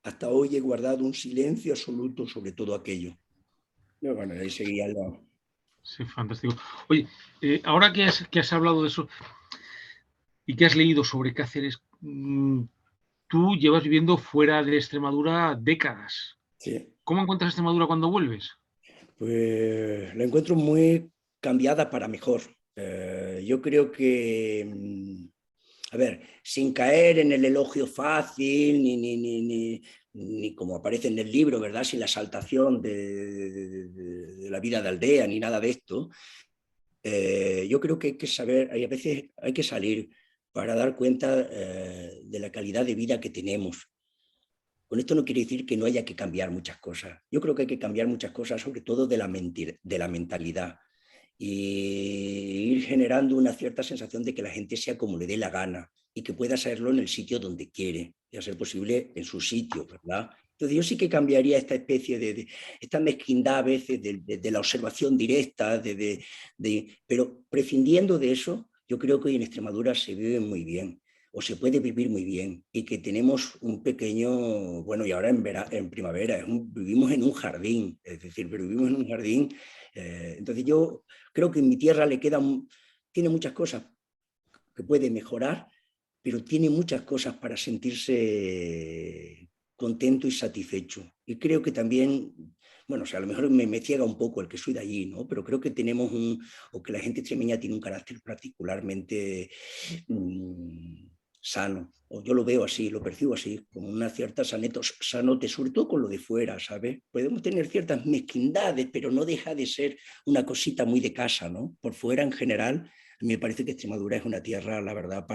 Hasta hoy he guardado un silencio absoluto sobre todo aquello. Bueno, ahí seguía el... Sí, fantástico. Oye, ahora que has hablado de eso y que has leído sobre Cáceres, tú llevas viviendo fuera de Extremadura décadas. Sí. ¿Cómo encuentras Extremadura cuando vuelves? Pues la encuentro muy cambiada para mejor. Yo creo que, a ver, sin caer en el elogio fácil, ni como aparece en el libro, ¿verdad? Sin la exaltación de la vida de aldea, ni nada de esto. Yo creo que hay que saber, a veces hay que salir para dar cuenta de la calidad de vida que tenemos. Con esto no quiere decir que no haya que cambiar muchas cosas. Yo creo que hay que cambiar muchas cosas, sobre todo de la mentalidad, y ir generando una cierta sensación de que la gente sea como le dé la gana y que pueda hacerlo en el sitio donde quiere, y a ser posible en su sitio, ¿verdad? Entonces yo sí que cambiaría esta especie de esta mezquindad a veces de la observación directa, pero prescindiendo de eso, yo creo que hoy en Extremadura se vive muy bien, o se puede vivir muy bien, y que tenemos un pequeño, bueno, y ahora en primavera, vivimos en un jardín, es decir, pero vivimos en un jardín. Entonces yo creo que en mi tierra tiene muchas cosas que puede mejorar, pero tiene muchas cosas para sentirse contento y satisfecho. Y creo que también, bueno, o sea, a lo mejor me ciega un poco el que soy de allí, ¿no? Pero creo que tenemos o que la gente extremeña tiene un carácter particularmente sano, o yo lo veo así, lo percibo así, con una cierta sanote, sobre todo con lo de fuera, ¿sabes? Podemos tener ciertas mezquindades, pero no deja de ser una cosita muy de casa, ¿no? Por fuera, en general, a mí me parece que Extremadura es una tierra, la verdad,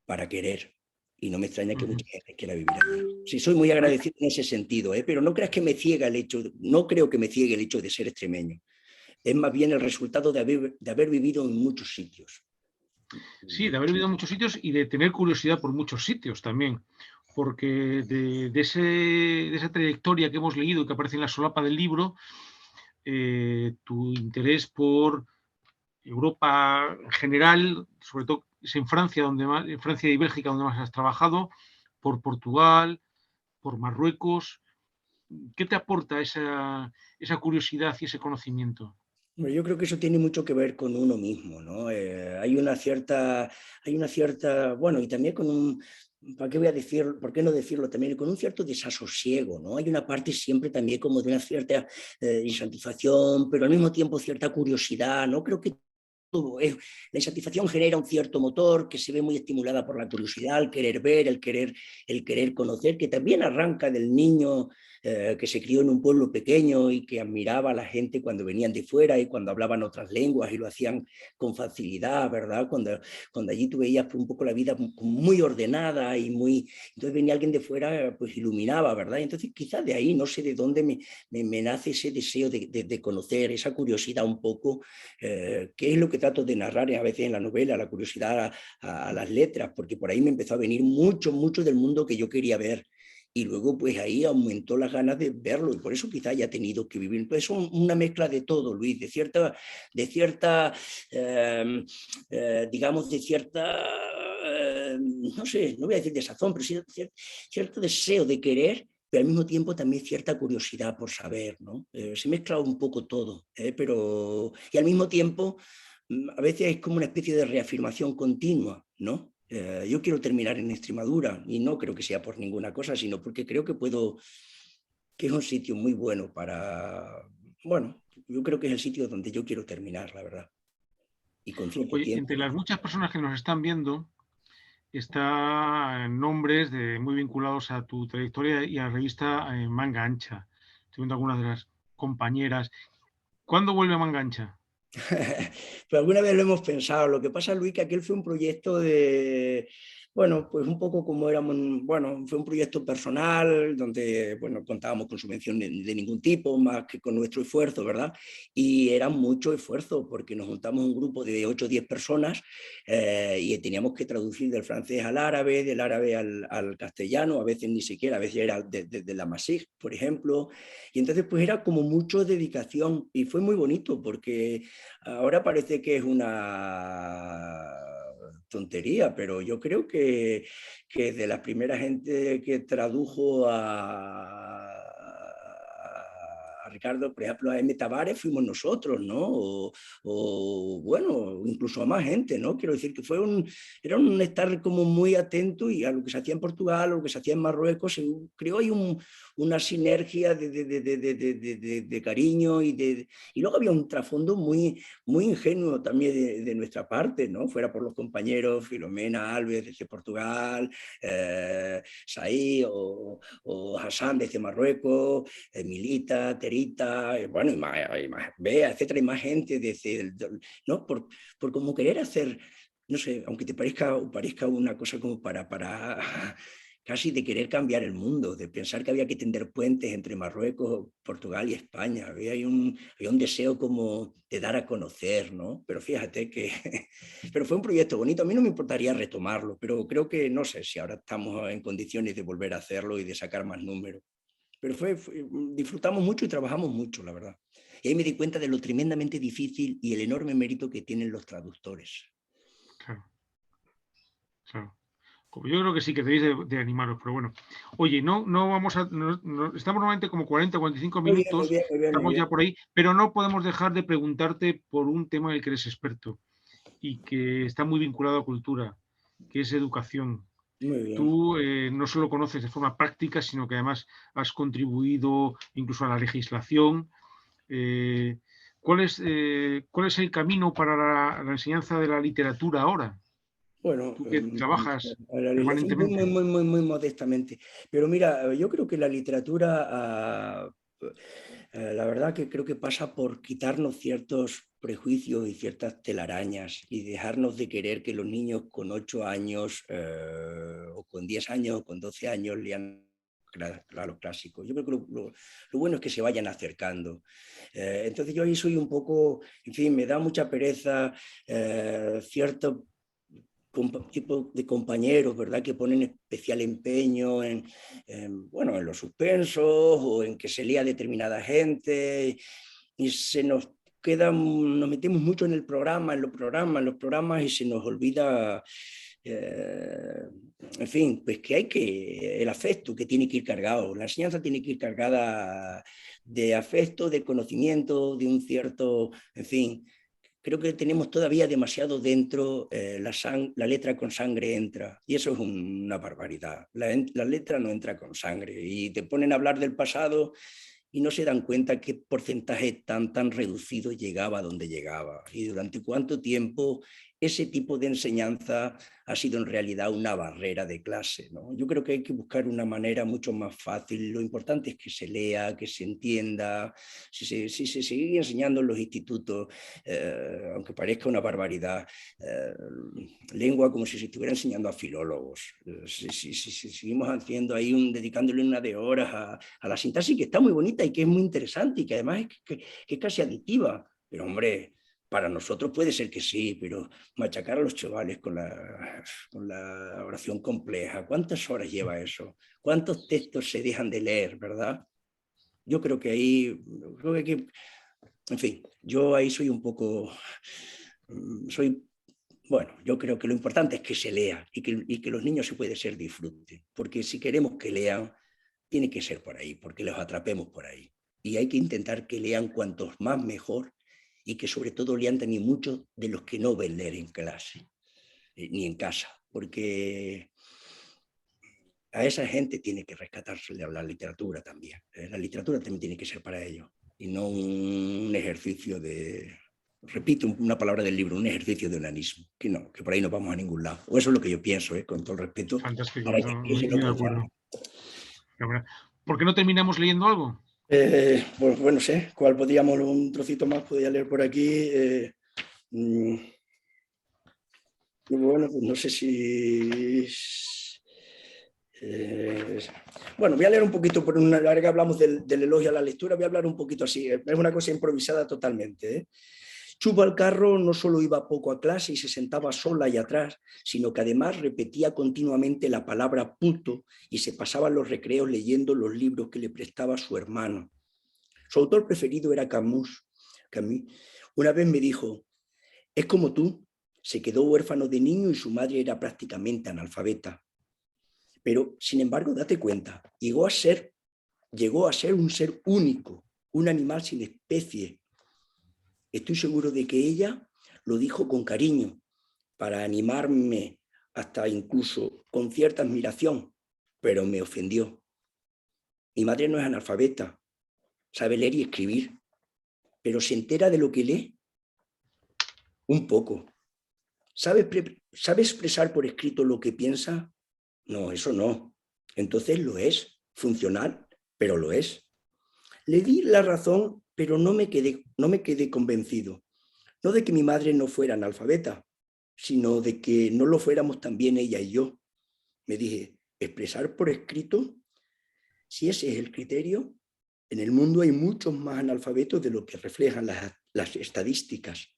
para querer. Y no me extraña que mucha gente quiera vivir aquí. Sí, soy muy agradecido en ese sentido, pero no creas que me ciega no creo que me ciegue el hecho de ser extremeño. Es más bien el resultado de haber vivido en muchos sitios. Sí, de haber vivido en muchos sitios y de tener curiosidad por muchos sitios también, porque de esa trayectoria que hemos leído y que aparece en la solapa del libro, tu interés por Europa en general, sobre todo es en Francia, en Francia y Bélgica donde más has trabajado, por Portugal, por Marruecos. ¿Qué te aporta esa curiosidad y ese conocimiento? Bueno, yo creo que eso tiene mucho que ver con uno mismo, ¿no? Hay una cierta, bueno, y también ¿para qué voy a decir, por qué no decirlo también? Con un cierto desasosiego, ¿no? Hay una parte siempre también como de una cierta insatisfacción, pero al mismo tiempo cierta curiosidad, ¿no? Creo que la insatisfacción genera un cierto motor que se ve muy estimulada por la curiosidad, el querer ver, el querer conocer, que también arranca del niño que se crió en un pueblo pequeño y que admiraba a la gente cuando venían de fuera y cuando hablaban otras lenguas y lo hacían con facilidad, ¿verdad? Cuando allí tú veías un poco la vida muy ordenada y muy... Entonces venía alguien de fuera, pues iluminaba, ¿verdad? Entonces quizás de ahí, no sé de dónde me nace ese deseo de conocer, esa curiosidad un poco, que es lo que trato de narrar a veces en la novela, la curiosidad a las letras, porque por ahí me empezó a venir mucho, mucho del mundo que yo quería ver. Y luego pues ahí aumentó las ganas de verlo y por eso quizá haya tenido que vivir. Entonces es una mezcla de todo, Luis, digamos, de cierta, no sé, no voy a decir desazón, pero cierto deseo de querer, pero al mismo tiempo también cierta curiosidad por saber, ¿no? Se mezcla un poco todo, pero... Y al mismo tiempo, a veces es como una especie de reafirmación continua, ¿no? Yo quiero terminar en Extremadura y no creo que sea por ninguna cosa, sino porque creo que es un sitio muy bueno para, bueno, yo creo que es el sitio donde yo quiero terminar, la verdad, y con cierto Oye, tiempo. entre las muchas personas que nos están viendo, están nombres muy vinculados a tu trayectoria y a la revista Manga Ancha. Estoy viendo algunas de las compañeras. ¿Cuándo vuelve a Manga Ancha? Pero alguna vez lo hemos pensado. Lo que pasa, Luis, que aquel fue un proyecto de, bueno, pues un poco como éramos, bueno, fue un proyecto personal donde, bueno, contábamos con subvención de ningún tipo, más que con nuestro esfuerzo, ¿verdad? Y era mucho esfuerzo porque nos juntamos un grupo de 8 o 10 personas y teníamos que traducir del francés al árabe, del árabe al castellano, a veces ni siquiera, a veces era de la Masig, por ejemplo. Y entonces pues era como mucho dedicación y fue muy bonito porque ahora parece que es una tontería, pero yo creo que de las primeras gente que tradujo a Ricardo, por ejemplo, a M. Tavares, fuimos nosotros, ¿no? Bueno, incluso a más gente, ¿no? Quiero decir que era un estar como muy atento y a lo que se hacía en Portugal, a lo que se hacía en Marruecos, creo hay una sinergia de cariño y luego había un trasfondo muy ingenuo también nuestra parte, ¿no? Fuera por los compañeros Filomena Alves desde Portugal, Saí o Hassan desde Marruecos, Milita, Terita, bueno, y más Bea, etcétera, y más gente desde, ¿no? Por como querer hacer, no sé, aunque te parezca una cosa como para casi de querer cambiar el mundo, de pensar que había que tender puentes entre Marruecos, Portugal y España. Había un deseo como de dar a conocer, ¿no? Pero fíjate que... pero fue un proyecto bonito. A mí no me importaría retomarlo, pero creo que no sé si ahora estamos en condiciones de volver a hacerlo y de sacar más números. Pero disfrutamos mucho y trabajamos mucho, la verdad. Y ahí me di cuenta de lo tremendamente difícil y el enorme mérito que tienen los traductores. Claro, claro. Yo creo que sí que debéis de animaros, pero bueno. Oye, no vamos a. Estamos normalmente como 40 o 45 Muy bien, muy minutos, bien, muy bien, muy estamos bien. ya por ahí, pero no podemos dejar de preguntarte por un tema en el que eres experto y que está muy vinculado a cultura, que es educación. Muy bien. Tú no solo conoces de forma práctica, sino que además has contribuido incluso a la legislación. Eh, ¿cuál es el camino para la enseñanza de la literatura ahora? Bueno, Tú que trabajas la realización permanentemente. muy modestamente. Pero mira, yo creo que la literatura, la verdad que creo que pasa por quitarnos ciertos prejuicios y ciertas telarañas y dejarnos de querer que los niños con 8 años o con 10 años o con 12 años lean claro, clásicos. Yo creo que lo bueno es que se vayan acercando. Entonces yo ahí soy un poco, en fin, me da mucha pereza cierto tipo de compañeros, ¿verdad? Que ponen especial empeño bueno, en los suspensos o en que se lea determinada gente y se nos nos metemos mucho en el programa, en los programas y se nos olvida, en fin, pues el afecto que tiene que ir cargado, la enseñanza tiene que ir cargada de afecto, de conocimiento, de un cierto, en fin, Creo que tenemos todavía demasiado dentro, la letra con sangre entra, y eso es una barbaridad. La letra no entra con sangre, y te ponen a hablar del pasado y no se dan cuenta qué porcentaje tan reducido llegaba a donde llegaba, y durante cuánto tiempo ese tipo de enseñanza ha sido en realidad una barrera de clase, ¿no? Yo creo que hay que buscar una manera mucho más fácil. Lo importante es que se lea, que se entienda. Si se sigue enseñando en los institutos, aunque parezca una barbaridad, lengua como si se estuviera enseñando a filólogos. Si seguimos haciendo ahí dedicándole una de horas a la sintaxis, que está muy bonita y que es muy interesante y que además que es casi aditiva, pero hombre, para nosotros puede ser que sí, pero machacar a los chavales con la oración compleja, ¿cuántas horas lleva eso? ¿Cuántos textos se dejan de leer, verdad? Yo creo que ahí, en fin, yo ahí soy un poco, bueno, yo creo que lo importante es que se lea y que los niños se puede ser disfruten, porque si queremos que lean, tiene que ser por ahí, porque los atrapemos por ahí. Y hay que intentar que lean cuantos más mejor, y que sobre todo lean también muchos de los que no ven leer en clase, ni en casa, porque a esa gente tiene que rescatarse de la literatura también. La literatura también tiene que ser para ellos, y no un ejercicio de, repito una palabra del libro, un ejercicio de onanismo, que no, que por ahí no vamos a ningún lado. O eso es lo que yo pienso, con todo el respeto. Fantástico, Para que muy no de acuerdo. ¿Por qué no terminamos leyendo algo? Pues bueno, no sé, ¿cuál podríamos, un trocito más podría leer por aquí? Bueno, pues no sé si... bueno, voy a leer un poquito, por una larga hablamos del elogio a la lectura, voy a hablar un poquito así, es una cosa improvisada totalmente. Chupa al carro no solo iba poco a clase y se sentaba sola y atrás, sino que además repetía continuamente la palabra puto y se pasaba los recreos leyendo los libros que le prestaba su hermano. Su autor preferido era Camus. Una vez me dijo: es como tú, se quedó huérfano de niño y su madre era prácticamente analfabeta. Pero, sin embargo, date cuenta, llegó a ser un ser único, un animal sin especie. Estoy seguro de que ella lo dijo con cariño, para animarme, hasta incluso con cierta admiración, pero me ofendió. Mi madre no es analfabeta, sabe leer y escribir, pero ¿se entera de lo que lee? Un poco. ¿Sabe expresar por escrito lo que piensa? No, eso no. Entonces lo es, funcional, pero lo es. Le di la razón, pero no me quedé convencido. No de que mi madre no fuera analfabeta, sino de que no lo fuéramos también ella y yo. Me dije: ¿expresar por escrito? Si ese es el criterio, en el mundo hay muchos más analfabetos de lo que reflejan las estadísticas.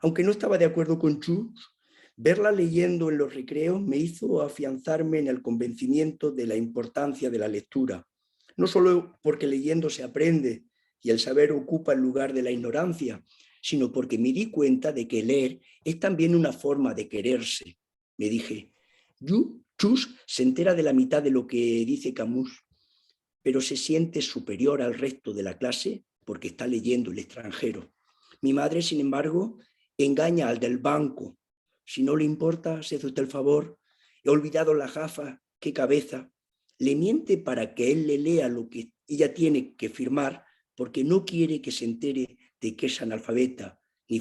Aunque no estaba de acuerdo con Chus, verla leyendo en los recreos me hizo afianzarme en el convencimiento de la importancia de la lectura, no solo porque leyendo se aprende y el saber ocupa el lugar de la ignorancia, sino porque me di cuenta de que leer es también una forma de quererse. Me dije: Chus se entera de la mitad de lo que dice Camus, pero se siente superior al resto de la clase porque está leyendo El extranjero. Mi madre, sin embargo, engaña al del banco. Si no le importa, se hace usted el favor. He olvidado las gafas, qué cabeza. Le miente para que él le lea lo que ella tiene que firmar, porque no quiere que se entere de que es analfabeta, ni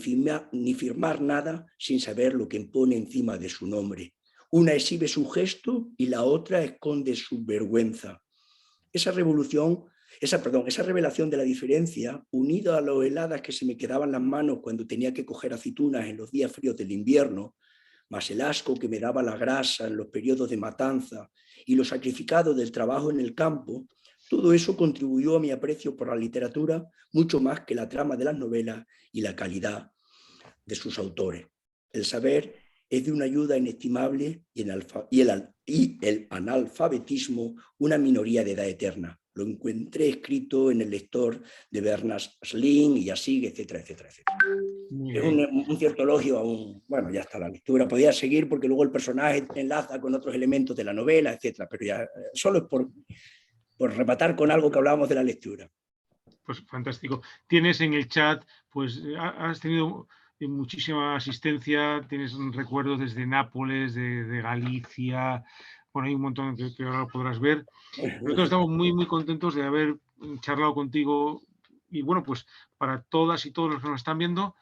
firmar nada sin saber lo que pone encima de su nombre. Una exhibe su gesto y la otra esconde su vergüenza. Esa revelación de la diferencia, unida a lo heladas que se me quedaban las manos cuando tenía que coger aceitunas en los días fríos del invierno, más el asco que me daba la grasa en los periodos de matanza y lo sacrificado del trabajo en el campo, todo eso contribuyó a mi aprecio por la literatura mucho más que la trama de las novelas y la calidad de sus autores. El saber es de una ayuda inestimable y el analfabetismo una minoría de edad eterna. Lo encontré escrito en el lector de Bernard Sling y así, etcétera, etcétera, etcétera. Es un cierto elogio a bueno, ya está la lectura. Podía seguir porque luego el personaje enlaza con otros elementos de la novela, etcétera, pero ya solo es por rematar con algo que hablábamos de la lectura. Pues fantástico. Tienes en el chat, pues has tenido muchísima asistencia, tienes recuerdos desde Nápoles, de Galicia, bueno, hay un montón que ahora lo podrás ver. Nosotros estamos muy, muy contentos de haber charlado contigo y bueno, pues para todas y todos los que nos están viendo,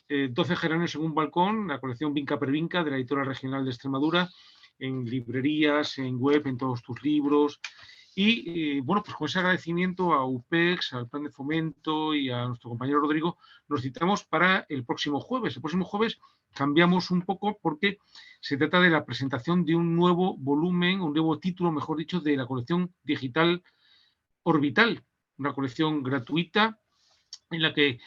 12 geranios en un balcón, la colección Vinca per Vinca de la Editorial Regional de Extremadura, en librerías, en web, en todos tus libros. Y bueno, pues con ese agradecimiento a UPEX, al Plan de Fomento y a nuestro compañero Rodrigo, nos citamos para el próximo jueves. El próximo jueves cambiamos un poco porque se trata de la presentación de un nuevo volumen, un nuevo título, mejor dicho, de la colección digital Orbital, una colección gratuita en la que,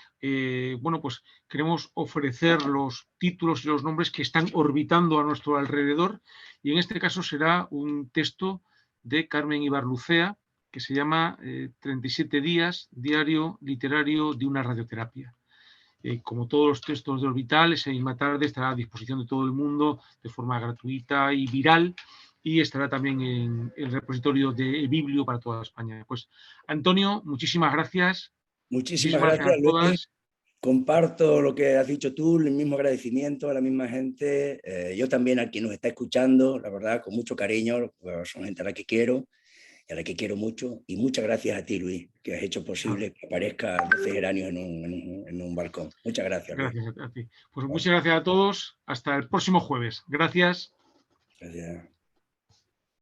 bueno, pues queremos ofrecer los títulos y los nombres que están orbitando a nuestro alrededor, y en este caso será un texto de Carmen Ibarlucea que se llama 37 días, diario literario de una radioterapia. Como todos los textos de Orbital, esa misma tarde estará a disposición de todo el mundo de forma gratuita y viral, y estará también en el repositorio de Biblio para toda España. Pues, Antonio, muchísimas gracias. Muchísimas Gracias gracias, a Luis. todas. Comparto lo que has dicho tú, el mismo agradecimiento a la misma gente. Yo también a quien nos está escuchando, la verdad, con mucho cariño, pues son gente a la que quiero y a la que quiero mucho. Y muchas gracias a ti, Luis, que has hecho posible que aparezca 12 geranios en un balcón. Muchas gracias, Luis. Gracias a ti. Pues muchas gracias a todos. Hasta el próximo jueves. Gracias. Gracias.